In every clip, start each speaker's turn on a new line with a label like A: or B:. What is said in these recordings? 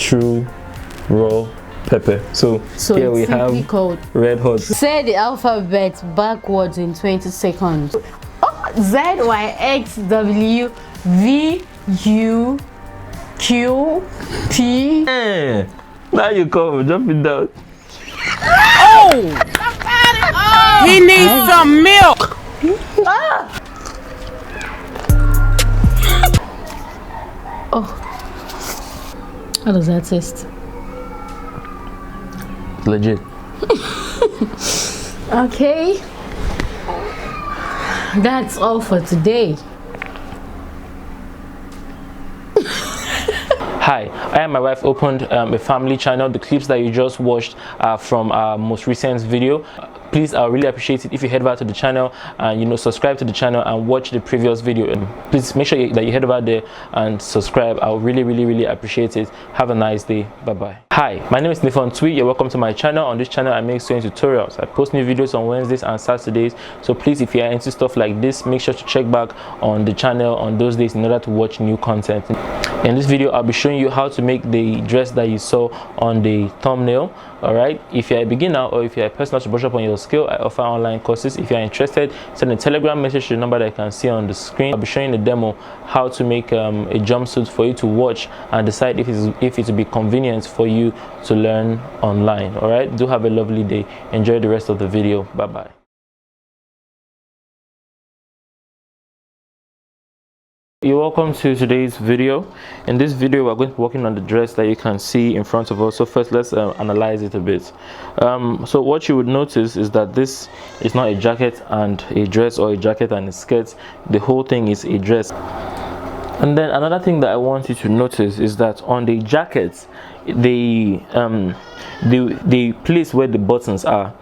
A: true raw pepper. So here we have called red hot.
B: Say the alphabet backwards in 20 seconds. Oh, Z Y X W V U Q P.
A: Hey, now you come, jump it down.
C: Oh! He needs some milk.
B: Oh, how does that taste?
A: Legit.
B: Okay, that's all for today.
A: Hi, I and my wife opened a family channel. The clips that you just watched are from our most recent video. Please, I really appreciate it if you head over to the channel and subscribe to the channel and watch the previous video. And please make sure that you head over there and subscribe. I would really appreciate it. Have a nice day. Bye bye. Hi, my name is Ndifon Ntui. You're welcome to my channel. On this channel I make sewing tutorials. I post new videos on Wednesdays and Saturdays, so please, if you are into stuff like this, make sure to check back on the channel on those days in order to watch new content. In this video I'll be showing you how to make the dress that you saw on the thumbnail. All right, if you're a beginner or if you're a person to brush up on your skill, I offer online courses. If you're interested, send a Telegram message to the number that you can see on the screen. I'll be showing the demo how to make a jumpsuit for you to watch and decide if it will be convenient for you to learn online. All right, do have a lovely day. Enjoy the rest of the video. Bye bye. You're welcome to today's video. In this video we're going to be working on the dress that you can see in front of us. So first let's analyze it a bit. So what you would notice is that this is not a jacket and a dress or a jacket and a skirt. The whole thing is a dress. And then another thing that I want you to notice is that on the jacket, the place where the buttons are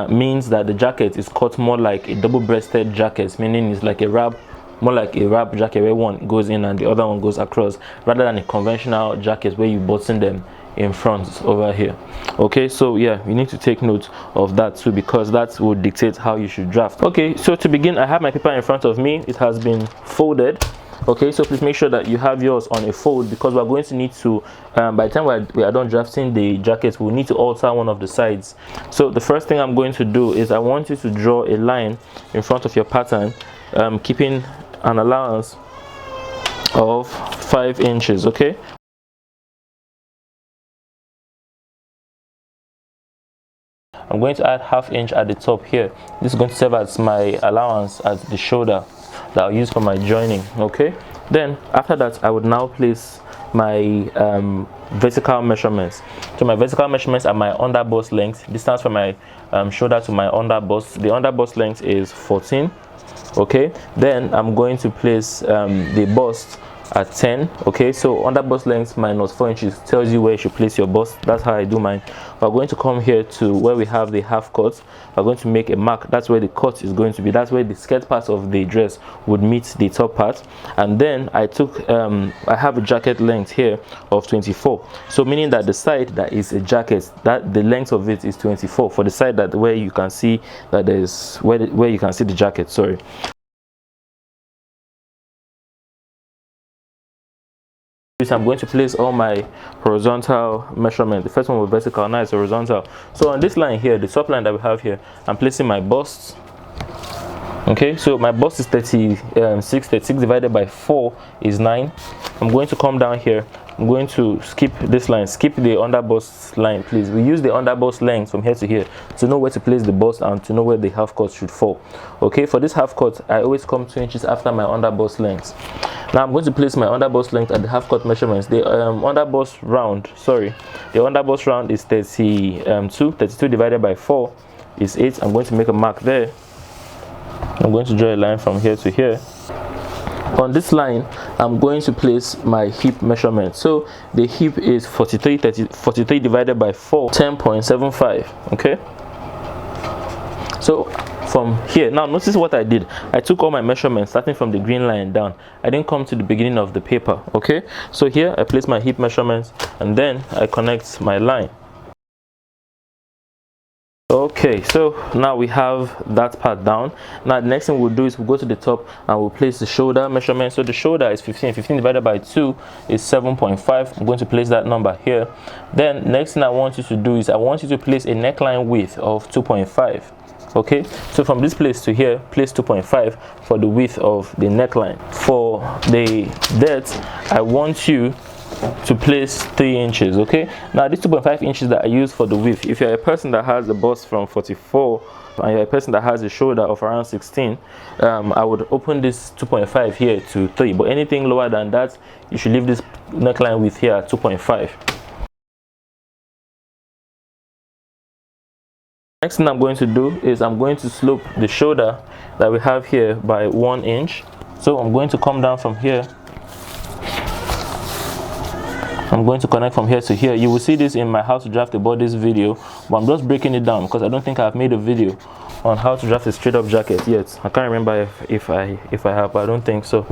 A: means that the jacket is cut more like a double-breasted jacket, meaning it's like a wrap, more like a wrap jacket where one goes in and the other one goes across, rather than a conventional jacket where you button them in front over here. Okay, so yeah, you need to take note of that too, because that will dictate how you should draft. Okay, so to begin, I have my paper in front of me. It has been folded. Okay, so please make sure that you have yours on a fold, because we're going to need to by the time we are done drafting the jacket, we'll need to alter one of the sides. So the first thing I'm going to do is I want you to draw a line in front of your pattern, keeping an allowance of 5 inches. Okay, I'm going to add ½ inch at the top here. This is going to serve as my allowance at the shoulder that I'll use for my joining. Okay, then after that I would now place my vertical measurements. So my vertical measurements are my underbust length, distance from my shoulder to my underbust. The underbust length is 14. Okay, then I'm going to place the bust at 10. Okay, so underbust length minus 4 inches tells you where you should place your bust. That's how I do mine. We're going to come here to where we have the half cut. We're going to make a mark. That's where the cut is going to be. That's where the skirt part of the dress would meet the top part. And then I took I have a jacket length here of 24, so meaning that the side that is a jacket, that the length of it is 24 for the side that where you can see that there's where you can see the jacket. Sorry. I'm going to place all my horizontal measurement. The first one was vertical, now it's horizontal. So on this line here, the top line that we have here, I'm placing my bust. Okay, so my bust is 36 divided by 4 is 9. I'm going to come down here. I'm going to skip this line, skip the underbust line, please. We use the underbust length from here to here to know where to place the bust and to know where the half cut should fall. Okay, for this half cut, I always come 2 inches after my underbust length. Now I'm going to place my underbust length at the half cut measurements. The underbust round is 32 divided by 4 is 8. I'm going to make a mark there. I'm going to draw a line from here to here. On this line, I'm going to place my hip measurement. So the hip is 43 divided by 4, 10.75. Okay, so from here, now notice what I did. I took all my measurements starting from the green line down. I didn't come to the beginning of the paper. Okay, so here I place my hip measurements and then I connect my line. Okay, so now we have that part down. Now the next thing we'll do is we'll go to the top and we'll place the shoulder measurement. So the shoulder is 15 divided by 2 is 7.5. I'm going to place that number here. Then next thing I want you to do is I want you to place a neckline width of 2.5. okay, so from this place to here, place 2.5 for the width of the neckline. For the depth, I want you to place 3 inches. Okay, now these 2.5 inches that I use for the width, if you're a person that has a bust from 44 and you're a person that has a shoulder of around 16, I would open this 2.5 here to 3, but anything lower than that, you should leave this neckline width here at 2.5. Next thing I'm going to do is I'm going to slope the shoulder that we have here by 1 inch. So I'm going to come down from here. I'm going to connect from here to here. You will see this in my how to draft a bodice video, but I'm just breaking it down because I don't think I've made a video on how to draft a straight up jacket yet. I can't remember if I have, but I don't think so.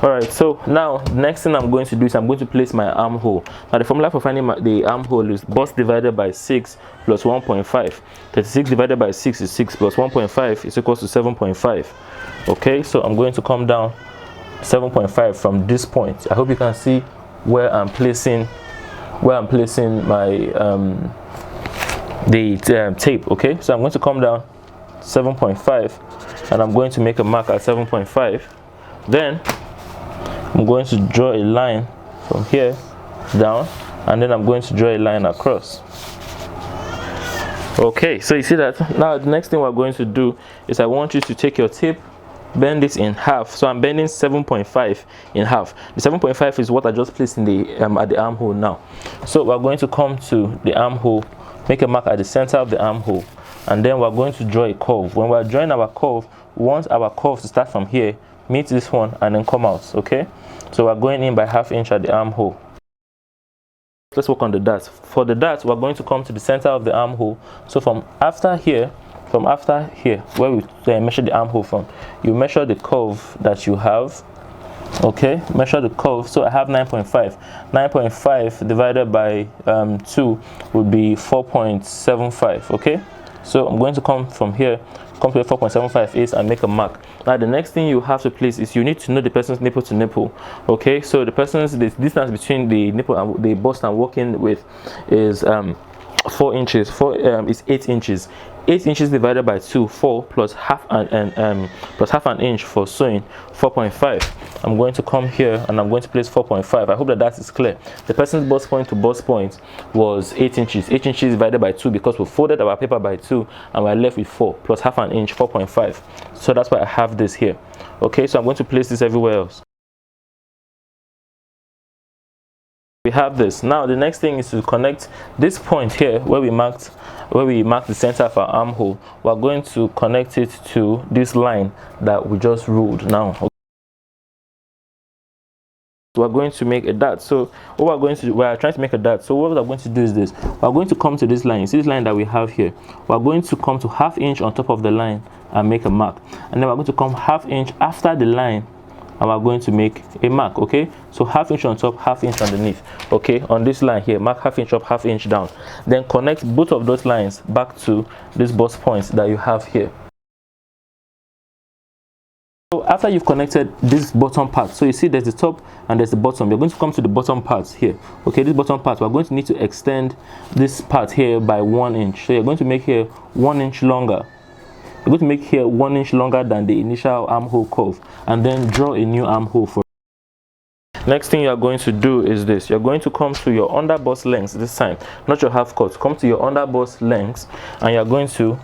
A: Alright, so now the next thing I'm going to do is I'm going to place my armhole. Now the formula for finding the armhole is bust divided by 6 plus 1.5. 36 divided by 6 is 6 plus 1.5 is equals to 7.5. Okay, so I'm going to come down 7.5 from this point. I hope you can see where I'm placing my tape. Okay, so I'm going to come down 7.5 and I'm going to make a mark at 7.5. Then I'm going to draw a line from here down, and then I'm going to draw a line across. Okay, so you see that. Now the next thing we're going to do is I want you to take your tape, bend it in half. So I'm bending 7.5 in half. The 7.5 is what I just placed in the at the armhole now. So we're going to come to the armhole, make a mark at the center of the armhole, and then we're going to draw a curve. When we're drawing our curve, we want our curve to start from here, meet this one, and then come out. Okay, so we're going in by ½ inch at the armhole. Let's work on the dart. For the dart, we're going to come to the center of the armhole. So from after here where we measure the armhole from, you measure the curve that you have. Okay, measure the curve. So I have 9.5. 9.5 divided by 2 would be 4.75. okay, so I'm going to come from here, come to where 4.75 is, and make a mark. Now the next thing you have to place is you need to know the person's nipple to nipple. Okay, so the distance between the nipple and the bust I'm working with is 4 inches. Is 8 inches. 8 inches divided by 2, 4 plus half an inch for sewing, 4.5. I'm going to come here and I'm going to place 4.5. I hope that is clear. The person's bust point to bust point was 8 inches. 8 inches divided by 2 because we folded our paper by 2 and we're left with 4 plus half an inch, 4.5. So that's why I have this here. Okay, so I'm going to place this everywhere else. We have this. Now the next thing is to connect this point here where we marked the center of our armhole. We're going to connect it to this line that we just ruled now. We're going to make a dart. So what we're trying to make a dart. So what we're going to do is this. We're going to come to this line. You see this line that we have here. We're going to come to ½ inch on top of the line and make a mark. And then we're going to come ½ inch after the line and we're going to make a mark. Okay, so ½ inch on top, ½ inch underneath. Okay, on this line here, mark ½ inch up, ½ inch down. Then connect both of those lines back to this bust points that you have here. So after you've connected this bottom part, so you see there's the top and there's the bottom, you're going to come to the bottom parts here. Okay, this bottom part, we're going to need to extend this part here by 1 inch. So you're going to make here 1 inch longer. You're going to make here 1 inch longer than the initial armhole curve, and then draw a new armhole for it. Next thing you're going to do is this. You're going to come to your under bust length this time, not your half cut. Come to your under bust length and you're going to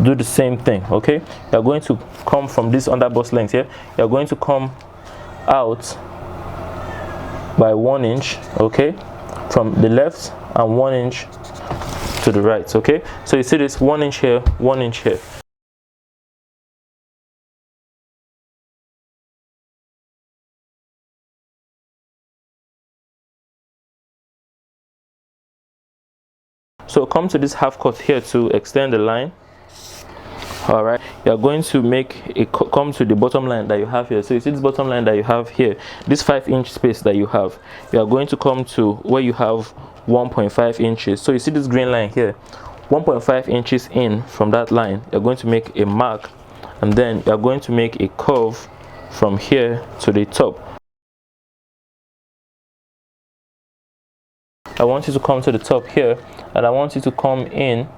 A: do the same thing. Okay, you're going to come from this under bust length here, you're going to come out by 1 inch, okay, from the left, and 1 inch to the right. Okay, so you see this 1 inch here, 1 inch here. So come to this half cut here to extend the line. All right, you're going to come to the bottom line that you have here. So you see this bottom line that you have here, this 5 inch space that you have, you are going to come to where you have 1.5 inches. So you see this green line here, 1.5 inches in from that line, you're going to make a mark, and then you're going to make a curve from here to the top. I want you to come to the top here, and I want you to come in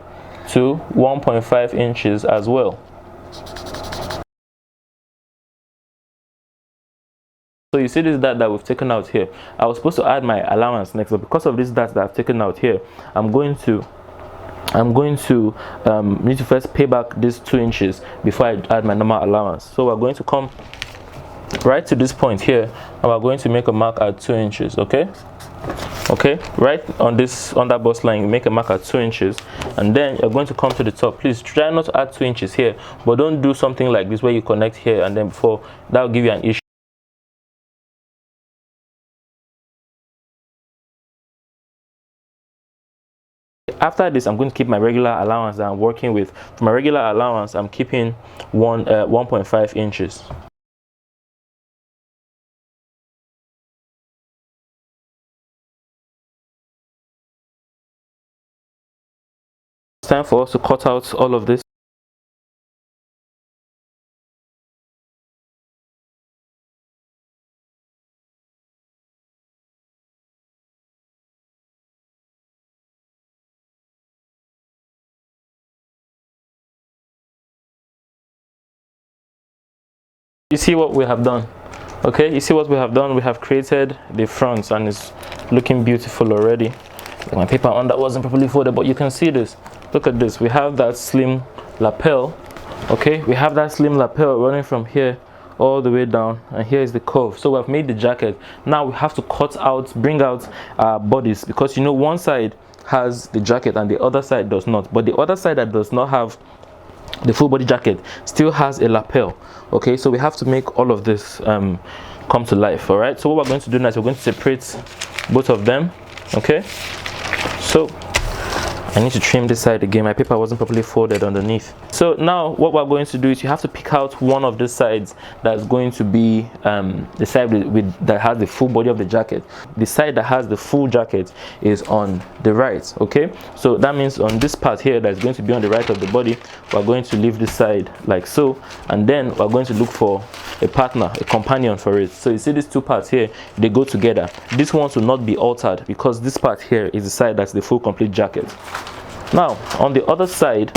A: to 1.5 inches as well. So you see this dart that we've taken out here. I was supposed to add my allowance next, but because of this dart that I've taken out here, I'm going to need to first pay back these 2 inches before I add my normal allowance. So we're going to come right to this point here, and we're going to make a mark at 2 inches. Okay, right on this under bust line, you make a mark at 2 inches, and then you're going to come to the top. Please try not to add 2 inches here, but don't do something like this where you connect here and then before. That will give you an issue. After this, I'm going to keep my regular allowance that I'm working with. For my regular allowance, I'm keeping 1.5 inches. It's time for us to cut out all of this. You see what we have done? Okay, you see what we have done? We have created the front, and it's looking beautiful already. My paper on that wasn't properly folded, but you can see this. Look at this. We have that slim lapel. Okay, we have that slim lapel running from here all the way down, and here is the curve. So we've made the jacket. Now we have to bring out our bodice, because you know one side has the jacket and the other side does not. But the other side that does not have the full body jacket still has a lapel. Okay, so we have to make all of this come to life. All right, so what we're going to do now is we're going to separate both of them. Okay, so I need to trim this side again. My paper wasn't properly folded underneath. So now what we're going to do is you have to pick out one of the sides that's going to be the side that has the full body of the jacket. The side that has the full jacket is on the right. Okay, so that means on this part here that's going to be on the right of the body, we're going to leave this side like so, and then we're going to look for a partner, a companion for it. So you see these two parts here, they go together. This one will not be altered because this part here is the side that's the full complete jacket. Now on the other side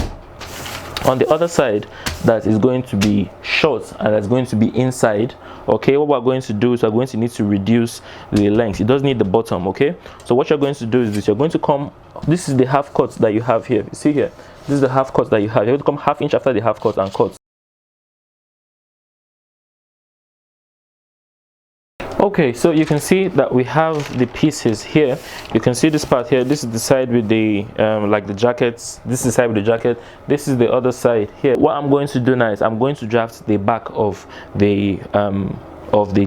A: that is going to be short and that's going to be inside, okay, what we're going to do is we're going to need to reduce the length. It doesn't need the bottom. Okay, so what you're going to do is this. You're going to come, this is the half cut that you have here. You see here, this is the half cut that you have. You're going to come ½ inch after the half cut and cut. Okay, so you can see that we have the pieces here. You can see this part here. This is the side with the like the jackets. This is the side with the jacket. This is the other side here. What I'm going to do now is I'm going to draft the back of the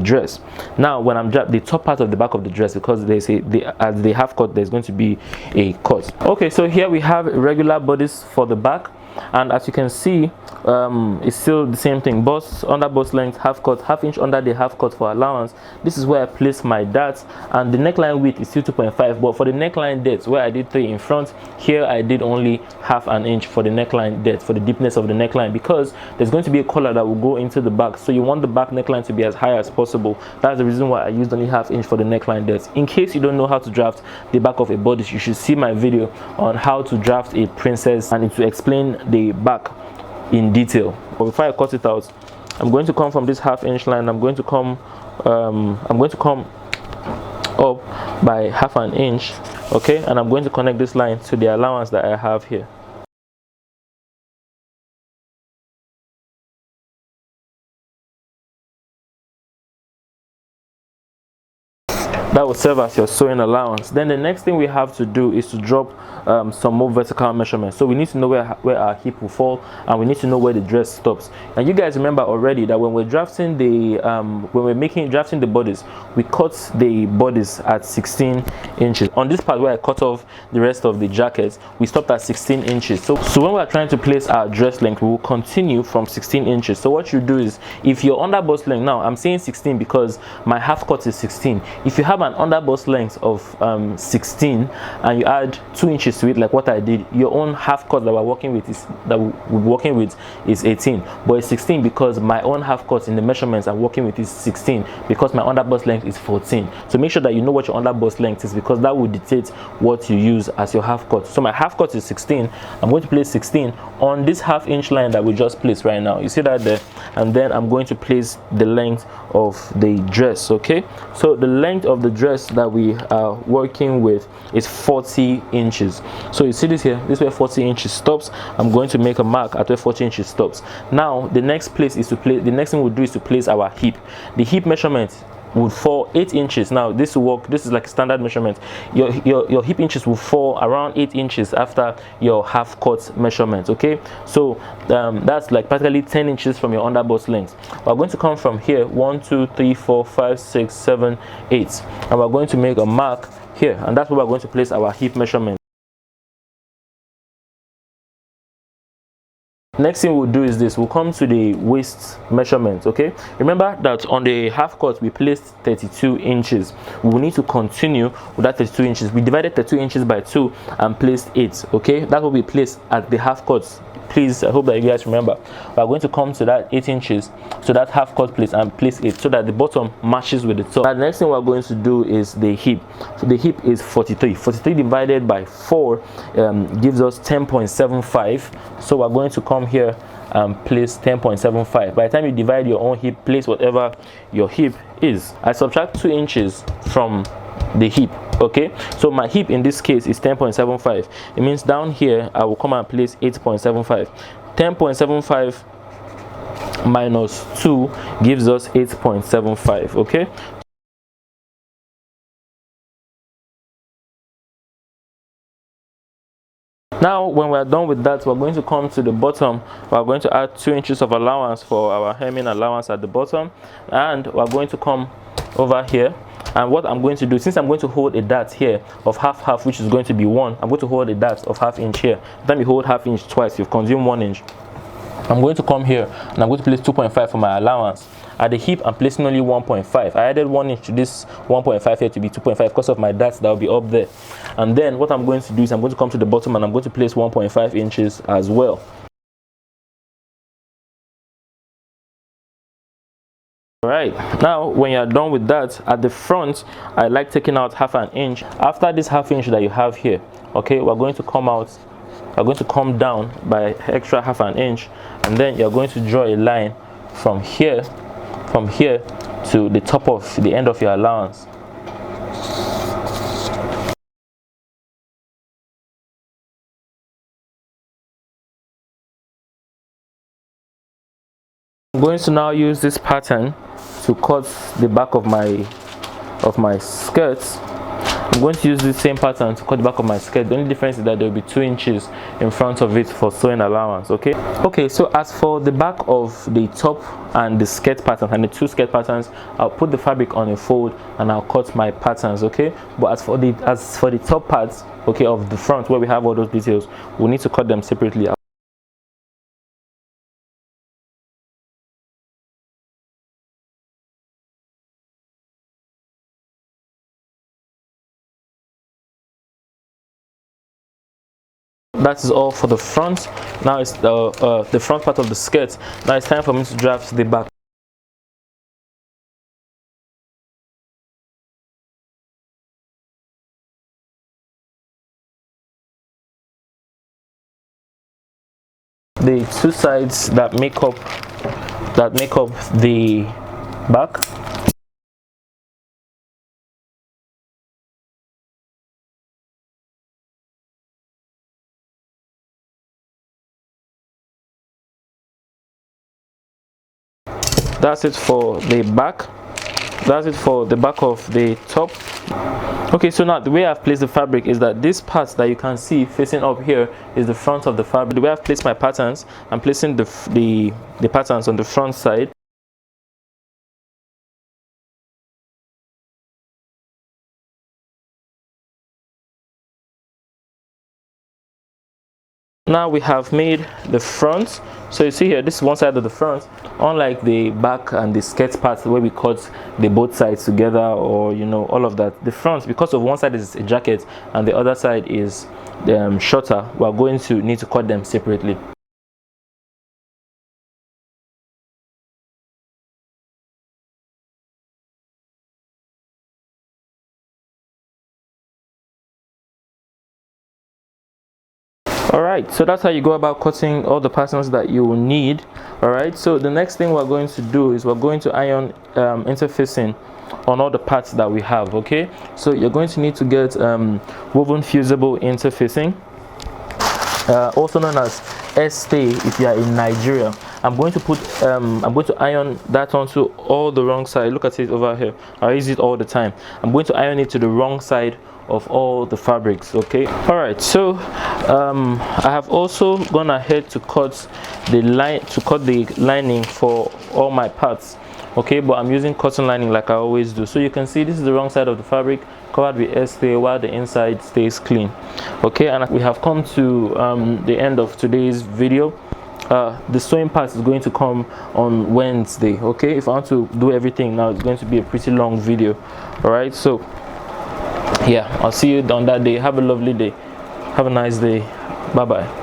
A: dress. Now when I'm drafting the top part of the back of the dress, because they say as they have cut, there's going to be a cut. Okay, so here we have a regular bodice for the back, and as you can see, it's still the same thing. Bust, under bust length, half cut, ½ inch under the half cut for allowance. This is where I place my darts, and the neckline width is still 2.5, but for the neckline depth, where I did 3 in front, here I did only ½ inch for the neckline depth, for the deepness of the neckline, because there's going to be a collar that will go into the back, so you want the back neckline to be as high as possible. That's the reason why I used only ½ inch for the neckline depth. In case you don't know how to draft the back of a bodice, you should see my video on how to draft a princess and to explain the back in detail. But before I cut it out, I'm going to come from this ½ inch line. I'm going to come up by ½ inch, okay, and I'm going to connect this line to the allowance that I have here. That will serve as your sewing allowance. Then the next thing we have to do is to drop some more vertical measurements. So we need to know where our hip will fall, and we need to know where the dress stops. And you guys remember already that when we're drafting the drafting the bodice, we cut the bodice at 16 inches. On this part where I cut off the rest of the jacket, we stopped at 16 inches. So when we're trying to place our dress length, we will continue from 16 inches. So what you do is, if you're under bust length, now I'm saying 16 because my half cut is 16. If you have have an under bust length of 16 and you add 2 inches to it, like what I did, your own half cut that we're working with is 18, but it's 16 because my own half cut in the measurements I'm working with is 16 because my under bust length is 14. So make sure that you know what your under bust length is, because that will dictate what you use as your half cut. So my half cut is 16. I'm going to place 16 on this half-inch line that we just placed right now. You see that there? And then I'm going to place the length of the dress. Okay, so the length of the dress that we are working with is 40 inches. So you see this here, this is where 40 inches stops. I'm going to make a mark at where 40 inches stops. Now the next place is to place, the next thing we'll do is to place our hip. The hip measurement would fall 8 inches. Now this will work, this is like standard measurement. Your hip inches will fall around 8 inches after your half cut measurement. Okay, so that's like practically 10 inches from your under bust length. We're going to come from here 1 2 3 4 5 6 7 8, and we're going to make a mark here, and that's where we're going to place our hip measurement. Next thing we'll do is this, we'll come to the waist measurement. Okay, remember that on the half cut we placed 32 inches. We will need to continue with that 32 inches. We divided 32 inches by 2 and placed 8. Okay, that's what we placed at the half cuts. Please, I hope that you guys remember. We are going to come to that 8 inches, so that half cut place, and place it so that the bottom matches with the top. Now the next thing we're going to do is the hip. So the hip is 43. 43 divided by 4 gives us 10.75. So we're going to come here and place 10.75. By the time you divide your own hip, place whatever your hip is. I subtract 2 inches from the hip. Okay, so my hip in this case is 10.75. It means down here I will come and place 8.75. 10.75 minus 2 gives us 8.75. okay, now when we're done with that, we're going to come to the bottom. We're going to add 2 inches of allowance for our hemming allowance at the bottom, and we're going to come over here. And what I'm going to do, since I'm going to hold a dart here of half, which is going to be 1, I'm going to hold a dart of ½ inch here. Then you hold ½ inch twice, you've consumed 1 inch. I'm going to come here and I'm going to place 2.5 for my allowance. At the hip, I'm placing only 1.5. I added 1 inch to this 1.5 here to be 2.5 because of my darts that will be up there. And then what I'm going to do is I'm going to come to the bottom and I'm going to place 1.5 inches as well. Alright, now when you're done with that, at the front I like taking out ½ inch. After this ½ inch that you have here, okay, we're going to come out, we're going to come down by extra ½ inch, and then you're going to draw a line from here to the top of the end of your allowance. I'm going to now use this pattern to cut the back of my skirts. I'm going to use the same pattern to cut the back of my skirt. The only difference is that there will be 2 inches in front of it for sewing allowance. Okay, so as for the back of the top and the skirt pattern and the 2 skirt patterns, I'll put the fabric on a fold and I'll cut my patterns. Okay, but as for the top parts, okay, of the front where we have all those details, we'll need to cut them separately. That is all for the front. Now it's the front part of the skirt. Now it's time for me to draft the back. The 2 sides that make up the back. That's it for the back. That's it for the back of the top. Okay, so now the way I've placed the fabric is that this part that you can see facing up here is the front of the fabric. The way I've placed my patterns, I'm placing the patterns on the front side. Now we have made the front. So you see here, this is one side of the front. Unlike the back and the skirt part where we cut the both sides together, or you know, all of that, the front, because of one side is a jacket and the other side is shorter, we're going to need to cut them separately. Alright, so that's how you go about cutting all the patterns that you will need. Alright, so the next thing we're going to do is we're going to iron interfacing on all the parts that we have. Okay, so you're going to need to get woven fusible interfacing, also known as stay if you are in Nigeria. I'm going to iron that onto all the wrong side. Look at it over here. I use it all the time. I'm going to iron it to the wrong side of all the fabrics. Okay, all right, so I have also gone ahead to cut the lining for all my parts. Okay, but I'm using cotton lining like I always do. So you can see this is the wrong side of the fabric, covered with stay, while the inside stays clean. Okay, and we have come to the end of today's video. The sewing part is going to come on Wednesday. Okay, if I want to do everything now, it's going to be a pretty long video. All right, so yeah, I'll see you on that day. Have a lovely day. Have a nice day. Bye bye.